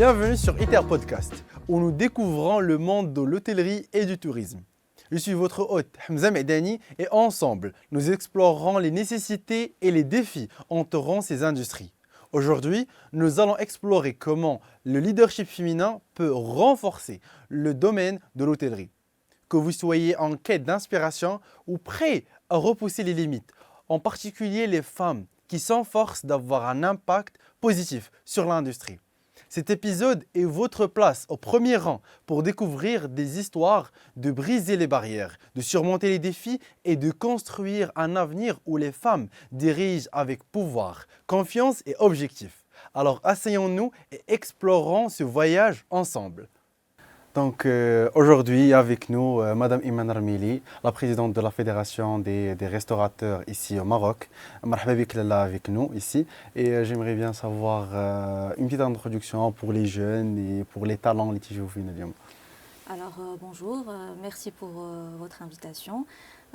Bienvenue sur ITER Podcast, où nous découvrons le monde de l'hôtellerie et du tourisme. Je suis votre hôte Hamza Medani et ensemble, nous explorerons les nécessités et les défis entourant ces industries. Aujourd'hui, nous allons explorer comment le leadership féminin peut renforcer le domaine de l'hôtellerie. Que vous soyez en quête d'inspiration ou prêt à repousser les limites, en particulier les femmes qui s'efforcent d'avoir un impact positif sur l'industrie. Cet épisode est votre place au premier rang pour découvrir des histoires, de briser les barrières, de surmonter les défis et de construire un avenir où les femmes dirigent avec pouvoir, confiance et objectif. Alors asseyons-nous et explorons ce voyage ensemble. Donc aujourd'hui avec nous Madame Iman Armili, la présidente de la Fédération des restaurateurs ici au Maroc. Marhaba bik Lalla avec nous ici et j'aimerais bien savoir une petite introduction pour les jeunes et pour les talents les tijoufines اليوم. Alors bonjour, merci pour votre invitation.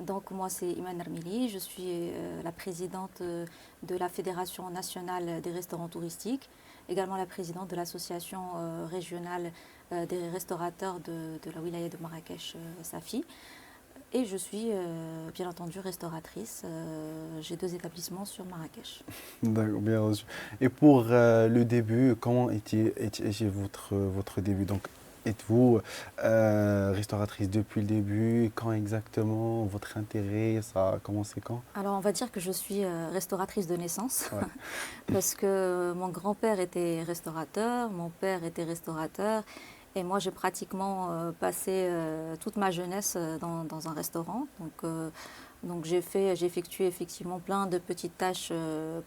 Donc moi c'est Iman Armili, je suis la présidente de la Fédération nationale des restaurants touristiques, également la présidente de l'association régionale des restaurateurs de la wilaya de Marrakech, Safi. Et je suis bien entendu restauratrice. J'ai 2 établissements sur Marrakech. D'accord, bien reçu. Et pour le début, comment était votre début? Donc, êtes-vous restauratrice depuis le début? Quand exactement? Votre intérêt, ça a commencé quand? Alors on va dire que je suis restauratrice de naissance, Ouais. parce que mon grand-père était restaurateur, mon père était restaurateur, et moi j'ai pratiquement passé toute ma jeunesse dans un restaurant. Donc j'ai effectué effectivement plein de petites tâches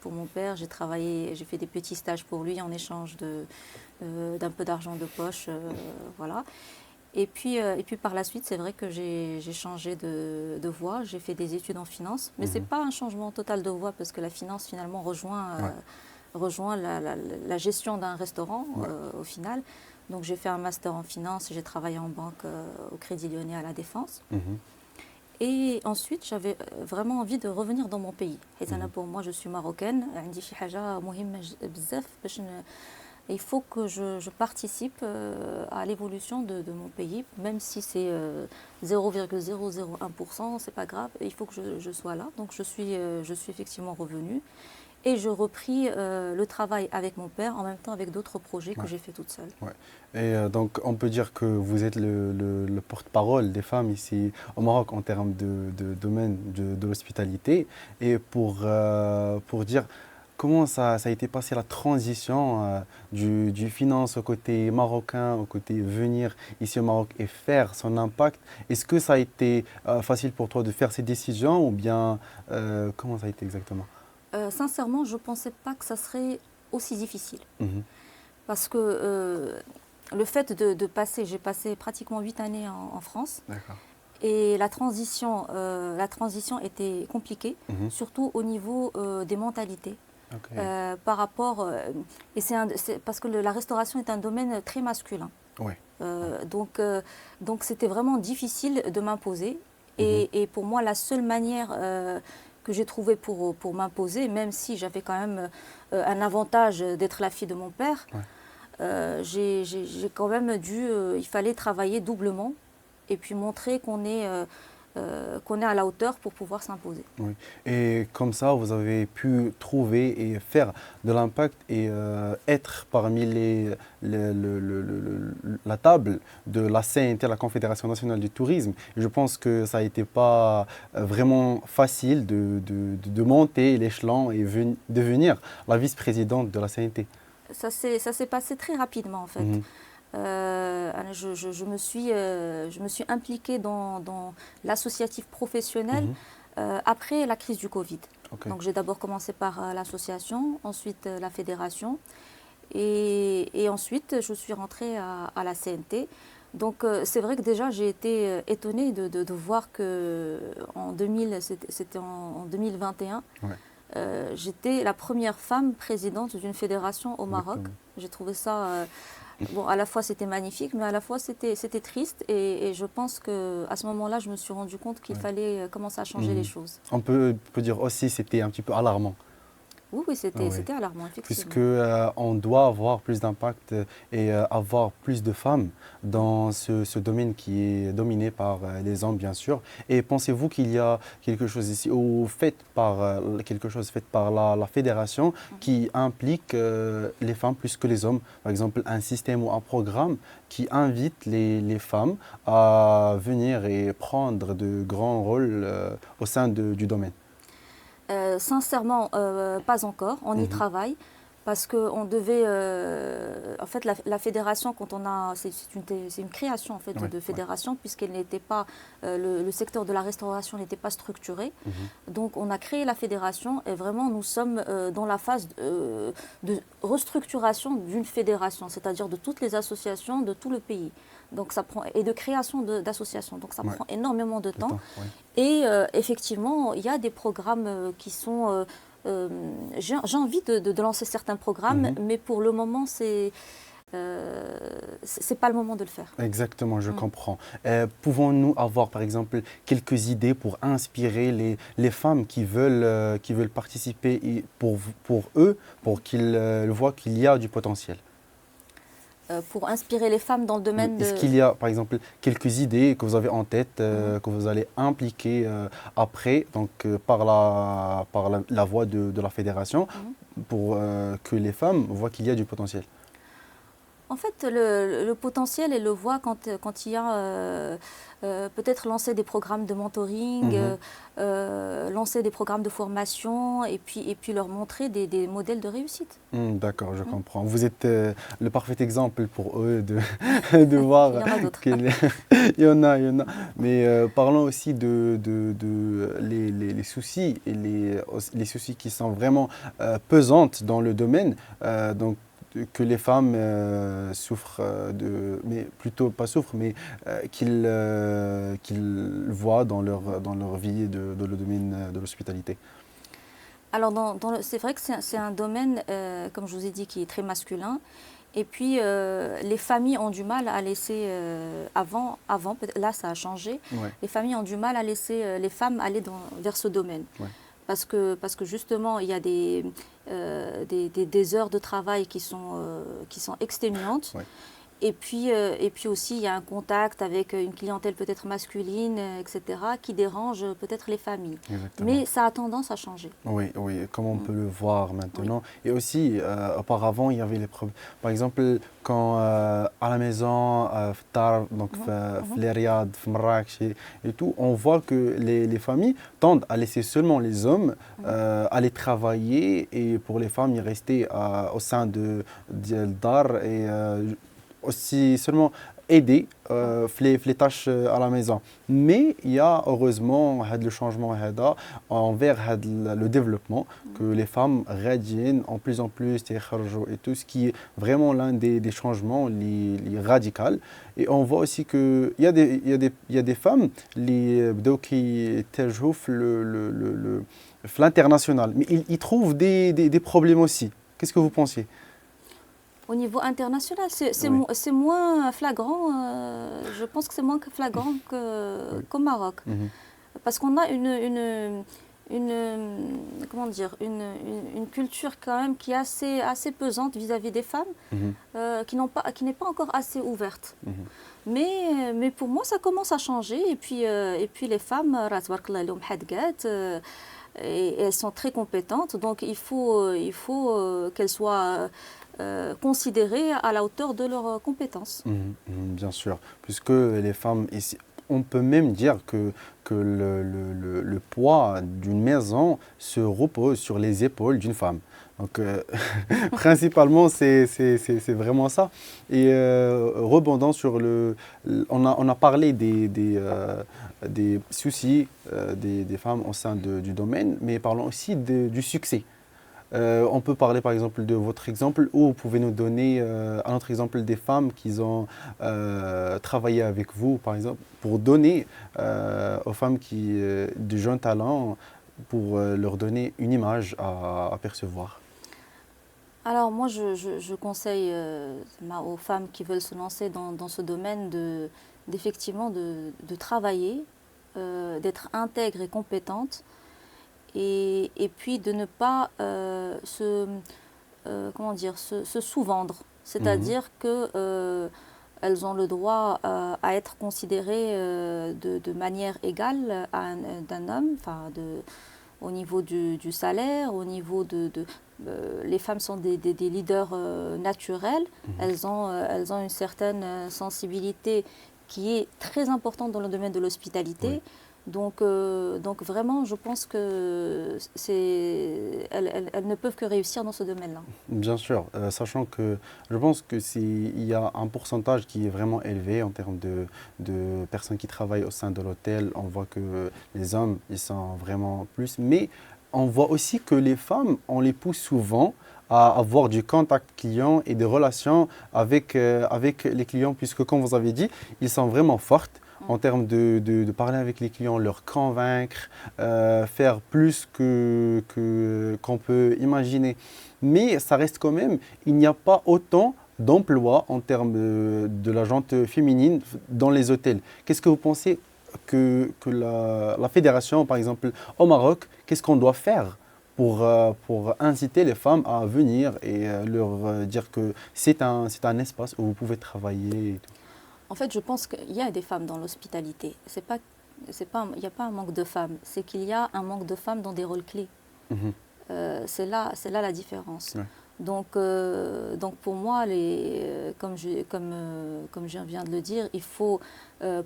pour mon père. J'ai fait des petits stages pour lui en échange d'un peu d'argent de poche, voilà. Et puis par la suite, c'est vrai que j'ai changé de voie. J'ai fait des études en finance, mais ce n'est pas un changement total de voie parce que la finance finalement rejoint la gestion d'un restaurant au final. Donc j'ai fait un master en finance et j'ai travaillé en banque au Crédit Lyonnais à La Défense. Et ensuite, j'avais vraiment envie de revenir dans mon pays. Et pour moi, je suis marocaine. Il faut que je participe à l'évolution de mon pays, même si c'est 0,001%, c'est pas grave, il faut que je sois là. Donc je suis effectivement revenue et je repris le travail avec mon père, en même temps avec d'autres projets que j'ai fait toute seule. Ouais. Et donc on peut dire que vous êtes le porte-parole des femmes ici au Maroc en termes de domaine de l'hospitalité. Et pour dire comment ça a été passé la transition du finance au côté marocain, au côté venir ici au Maroc et faire son impact. Est-ce que ça a été facile pour toi de faire ces décisions ou bien comment ça a été exactement? Sincèrement, je ne pensais pas que ça serait aussi difficile. Parce que le fait de passer, j'ai passé pratiquement 8 années en France. D'accord. Et la transition était compliquée, surtout au niveau des mentalités. Okay. Par rapport, parce que la restauration est un domaine très masculin. Ouais. Donc c'était vraiment difficile de m'imposer. Et pour moi, la seule manière que j'ai trouvée pour m'imposer, même si j'avais quand même un avantage d'être la fille de mon père, j'ai quand même il fallait travailler doublement et puis montrer qu'on est à la hauteur pour pouvoir s'imposer. Oui. Et comme ça, vous avez pu trouver et faire de l'impact et être parmi la table de la CNT, la Confédération nationale du tourisme. Et je pense que ça n'a été pas vraiment facile de monter l'échelon et devenir la vice-présidente de la CNT. Ça s'est passé très rapidement en fait. Je me suis impliquée dans l'associatif professionnel après la crise du Covid. Okay. Donc j'ai d'abord commencé par l'association, ensuite la fédération et ensuite je suis rentrée à la CNT. Donc c'est vrai que déjà j'ai été étonnée de voir qu'en 2021, j'étais la première femme présidente d'une fédération au Maroc. J'ai trouvé ça... Bon, à la fois c'était magnifique, mais à la fois c'était triste et je pense qu'à ce moment-là, je me suis rendu compte qu'il fallait commencer à changer les choses. On peut dire aussi que c'était un petit peu alarmant. Oui, oui, Oui. c'était alarmant, Puisque effectivement. on doit avoir plus d'impact et avoir plus de femmes dans ce domaine qui est dominé par les hommes, bien sûr. Et pensez-vous qu'il y a quelque chose ici, ou quelque chose fait par la fédération Mhm. qui implique les femmes plus que les hommes? Par exemple, un système ou un programme qui invite les femmes à venir et prendre de grands rôles au sein du domaine. Sincèrement, pas encore. On y Mhm. travaille parce qu'on devait, en fait, la fédération, quand on a, c'est une création en fait Ouais, de ouais. fédération puisqu'elle n'était pas, le secteur de la restauration n'était pas structuré. Mhm. Donc, on a créé la fédération et vraiment, nous sommes dans la phase de restructuration d'une fédération, c'est-à-dire de toutes les associations de tout le pays. Donc, ça prend, et de création d'associations. Donc, ça Ouais, prend énormément de le temps. temps, ouais. Et effectivement, il y a des programmes qui sont... j'ai envie de lancer certains programmes, Mhm. mais pour le moment, c'est pas le moment de le faire. Exactement, je Mm. comprends. Pouvons-nous avoir, par exemple, quelques idées pour inspirer les femmes qui veulent participer pour eux, pour qu'ils voient qu'il y a du potentiel? Pour inspirer les femmes dans le Oui. domaine Est-ce de... qu'il y a, par exemple, quelques idées que vous avez en tête, Mhm. que vous allez impliquer après, donc par la voie de la fédération, Mhm. pour que les femmes voient qu'il y a du potentiel? En fait, le potentiel, elle le voit quand il y a peut-être lancer des programmes de mentoring, Mhm. lancer des programmes de formation et puis leur montrer des modèles de réussite. D'accord, je Mm. comprends. Vous êtes le parfait exemple pour eux de Il voir y en a d'autres. qu'il il y en a, il y en a. Mais parlons aussi de les soucis et les soucis qui sont vraiment pesantes dans le domaine. Donc, que les femmes souffrent mais plutôt pas souffrent, mais qu'ils voient dans leur vie dans le domaine de l'hospitalité. Alors, c'est vrai que c'est un domaine, comme je vous ai dit, qui est très masculin. Et puis, les familles ont du mal à laisser, là ça a changé, Ouais, les familles ont du mal à laisser les femmes aller vers ce domaine. ouais. Parce que justement, il y a des heures de travail qui sont exténuantes. Ouais. Et puis aussi, il y a un contact avec une clientèle peut-être masculine, etc., qui dérange peut-être les familles. Exactement. Mais ça a tendance à changer. Oui, oui, comme on Mm. peut le voir Oui. maintenant. Et aussi, auparavant, il y avait les problèmes. Par exemple, quand à la maison, Ftar, donc Mhm. Mhm. les Riyad, Marrakech et tout, on voit que les familles tendent à laisser seulement les hommes Mhm. aller travailler et pour les femmes, ils restaient au sein de Dar et aussi seulement aider Ouais. les tâches à la maison. Mais il y a heureusement le changement envers le développement que les femmes radiennent en plus et tout ce qui est vraiment l'un des changements les radicaux. Et on voit aussi qu'il y a il y a des femmes qui تجهوا l'international. Mais ils trouvent des problèmes aussi. Qu'est-ce que vous pensiez? Au niveau international, Oui, c'est moins flagrant, je pense que c'est moins flagrant oui. qu'au Maroc. Mhm, Parce qu'on a comment dire, une culture quand même qui est assez pesante vis-à-vis des femmes, mhm, qui n'est pas encore assez ouverte. mhm. Mais pour moi, ça commence à changer. Et puis les femmes, et elles sont très compétentes. Donc il faut qu'elles soient considérées à la hauteur de leurs compétences. Bien sûr, puisque les femmes ici, on peut même dire que le poids d'une maison se repose sur les épaules d'une femme. Donc, principalement, c'est vraiment ça. Et rebondant sur on a parlé des soucis des femmes au sein du domaine, mais parlons aussi du succès. On peut parler par exemple de votre exemple ou vous pouvez nous donner un autre exemple des femmes qui ont travaillé avec vous par exemple pour donner aux femmes de jeunes talents pour leur donner une image à percevoir. Alors moi, je conseille aux femmes qui veulent se lancer dans ce domaine d'effectivement de travailler, d'être intègre et compétente et puis de ne pas comment dire, se sous-vendre. C'est-à-dire que elles ont le droit à être considérées de manière égale d'un homme, enfin au niveau du salaire, au niveau les femmes sont des leaders naturels, elles ont une certaine sensibilité qui est très importante dans le domaine de l'hospitalité. Oui. Donc vraiment, je pense que elles ne peuvent que réussir dans ce domaine-là. Bien sûr, sachant que je pense il y a un pourcentage qui est vraiment élevé en termes de personnes qui travaillent au sein de l'hôtel. On voit que les hommes, ils sont vraiment plus. Mais on voit aussi que les femmes, on les pousse souvent à avoir du contact client et des relations avec les clients, puisque comme vous avez dit, ils sont vraiment fortes en termes de parler avec les clients, leur convaincre, faire plus qu'on peut imaginer. Mais ça reste quand même, il n'y a pas autant d'emplois en termes de la gente féminine dans les hôtels. Qu'est-ce que vous pensez que la fédération, par exemple, au Maroc, qu'est-ce qu'on doit faire pour inciter les femmes à venir et leur dire que c'est un espace où vous pouvez travailler et tout. En fait, je pense qu'il y a des femmes dans l'hospitalité. Il n'y a pas un manque de femmes, c'est qu'il y a un manque de femmes dans des rôles clés. C'est là la différence. Ouais. Donc pour moi, comme je viens de le dire, il faut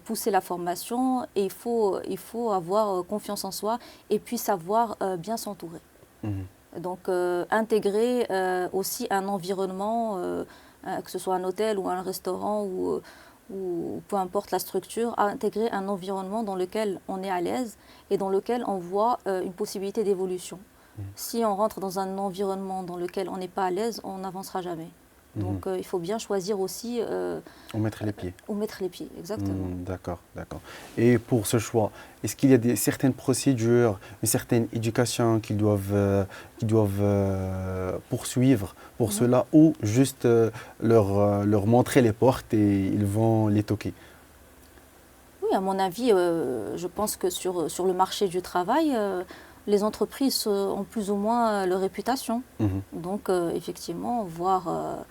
pousser la formation et il faut avoir confiance en soi et puis savoir bien s'entourer. Donc intégrer aussi un environnement, que ce soit un hôtel ou un restaurant ou peu importe la structure, intégrer un environnement dans lequel on est à l'aise et dans lequel on voit une possibilité d'évolution. Si on rentre dans un environnement dans lequel on n'est pas à l'aise, on n'avancera jamais. Donc il faut bien choisir aussi… où mettre les pieds. Où mettre les pieds, exactement. D'accord, d'accord. Et pour ce choix, est-ce qu'il y a certaines procédures, une certaine éducation qu'ils doivent poursuivre pour cela ou juste leur montrer les portes et ils vont les toquer? Oui, à mon avis, je pense que sur le marché du travail, les entreprises ont plus ou moins leur réputation. Donc effectivement, voir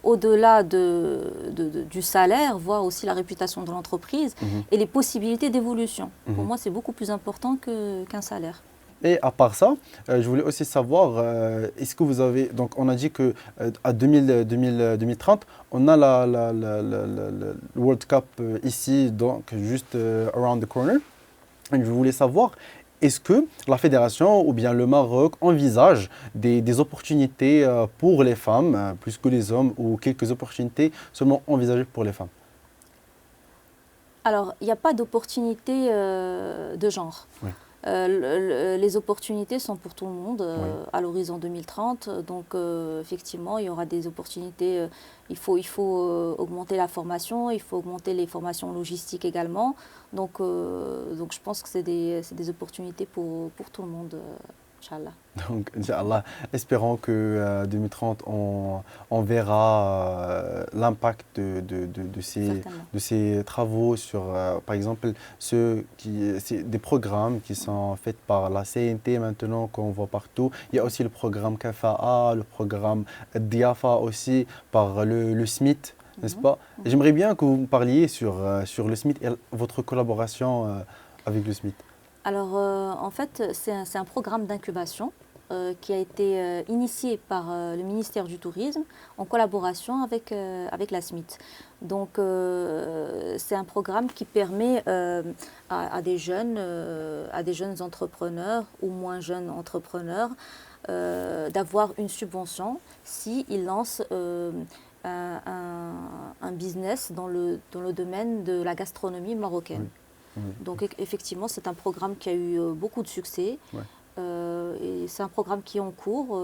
au-delà du salaire, voir aussi la réputation de l'entreprise et les possibilités d'évolution. Pour moi, c'est beaucoup plus important qu'un salaire. Et à part ça, je voulais aussi savoir, est-ce que vous avez… Donc, on a dit qu'à 2030, on a le World Cup ici, donc juste around the corner. Et je voulais savoir, est-ce que la fédération ou bien le Maroc envisage des opportunités pour les femmes plus que les hommes ou quelques opportunités seulement envisagées pour les femmes? Alors, il n'y a pas d'opportunité de genre. Oui. Les opportunités sont pour tout le monde à l'horizon 2030. Donc, effectivement, il y aura des opportunités. Il faut augmenter la formation, il faut augmenter les formations logistiques également. Donc je pense que c'est des opportunités pour tout le monde, Inch'Allah. Donc, Inch'Allah, espérons que 2030, on verra l'impact de ces travaux sur, par exemple, c'est des programmes qui sont faits par la CNT maintenant, qu'on voit partout. Il y a aussi le programme KFA, le programme Diafa aussi, par le SMIT, n'est-ce pas? J'aimerais bien que vous me parliez sur le SMIT et votre collaboration avec le SMIT. Alors, en fait, c'est un programme d'incubation qui a été initié par le ministère du Tourisme en collaboration avec la SMIT. Donc, c'est un programme qui permet à des jeunes entrepreneurs ou moins jeunes entrepreneurs d'avoir une subvention s'ils lancent un business dans le domaine de la gastronomie marocaine. Donc effectivement, c'est un programme qui a eu beaucoup de succès. Et c'est un programme qui est en cours.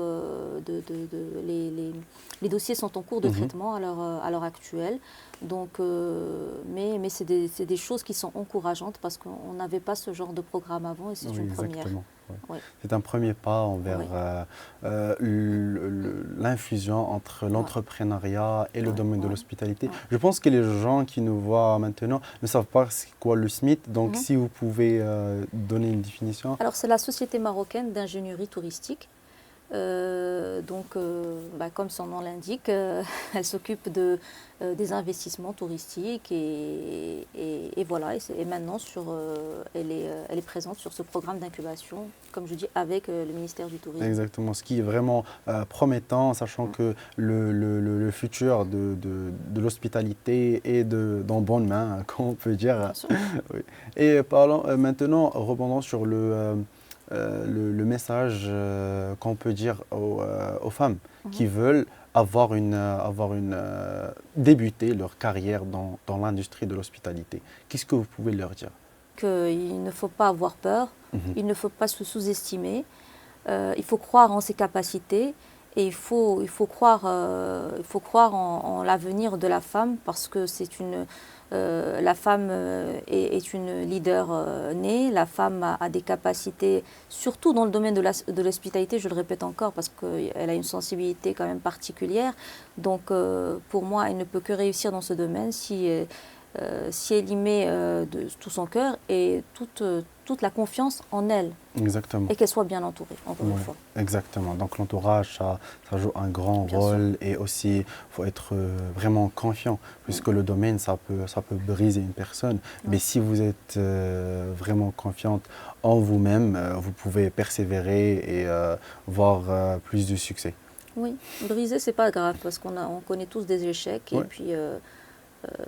Les dossiers sont en cours de traitement à l'heure actuelle. Donc, mais c'est des choses qui sont encourageantes parce qu'on n'avait pas ce genre de programme avant et c'est une première. Oui. C'est un premier pas envers Oui. l'infusion entre l'entrepreneuriat et le domaine de Ouais. l'hospitalité. Ouais. Je pense que les gens qui nous voient maintenant ne savent pas c'est quoi le SMIT. Donc, si vous pouvez donner une définition. Alors, c'est la Société marocaine d'ingénierie touristique. Comme son nom l'indique, elle s'occupe des investissements touristiques et voilà. Et maintenant, elle est présente sur ce programme d'incubation, comme je dis, avec le ministère du Tourisme. Exactement, ce qui est vraiment promettant, sachant que le futur de l'hospitalité est dans bonnes mains, comme on peut dire. Bien sûr. Oui. Et parlons maintenant, rebondons sur le message qu'on peut dire aux femmes qui veulent débuter leur carrière dans l'industrie de l'hospitalité. Qu'est-ce que vous pouvez leur dire? Qu'il ne faut pas avoir peur, il ne faut pas se sous-estimer, il faut croire en ses capacités et il faut croire en l'avenir de la femme parce que la femme est une leader née, la femme a des capacités, surtout dans le domaine de l'hospitalité, je le répète encore, parce qu'elle a une sensibilité quand même particulière. Donc pour moi, elle ne peut que réussir dans ce domaine si elle y met de tout son cœur et toute la confiance en elle. Exactement. Et qu'elle soit bien entourée, encore une fois. Exactement. Donc l'entourage, ça joue un grand Bien rôle. sûr. Et aussi, il faut être vraiment confiant, puisque le domaine, ça peut briser une personne. Mais si vous êtes vraiment confiante en vous-même, vous pouvez persévérer et voir plus de succès. Oui, briser, c'est pas grave, parce qu'on connaît tous des échecs, et puis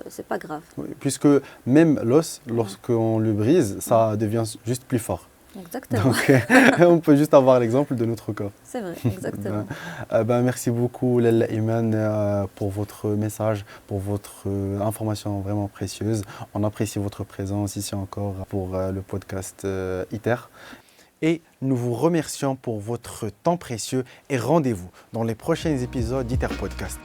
c'est pas grave. Oui, puisque même l'os, lorsqu'on le brise, ça devient juste plus fort. Exactement. Donc, on peut juste avoir l'exemple de notre corps. C'est vrai, exactement. Merci beaucoup, Lalla Iman, pour votre message, pour votre information vraiment précieuse. On apprécie votre présence ici encore pour le podcast ITER. Et nous vous remercions pour votre temps précieux et rendez-vous dans les prochains épisodes d'ITER Podcast.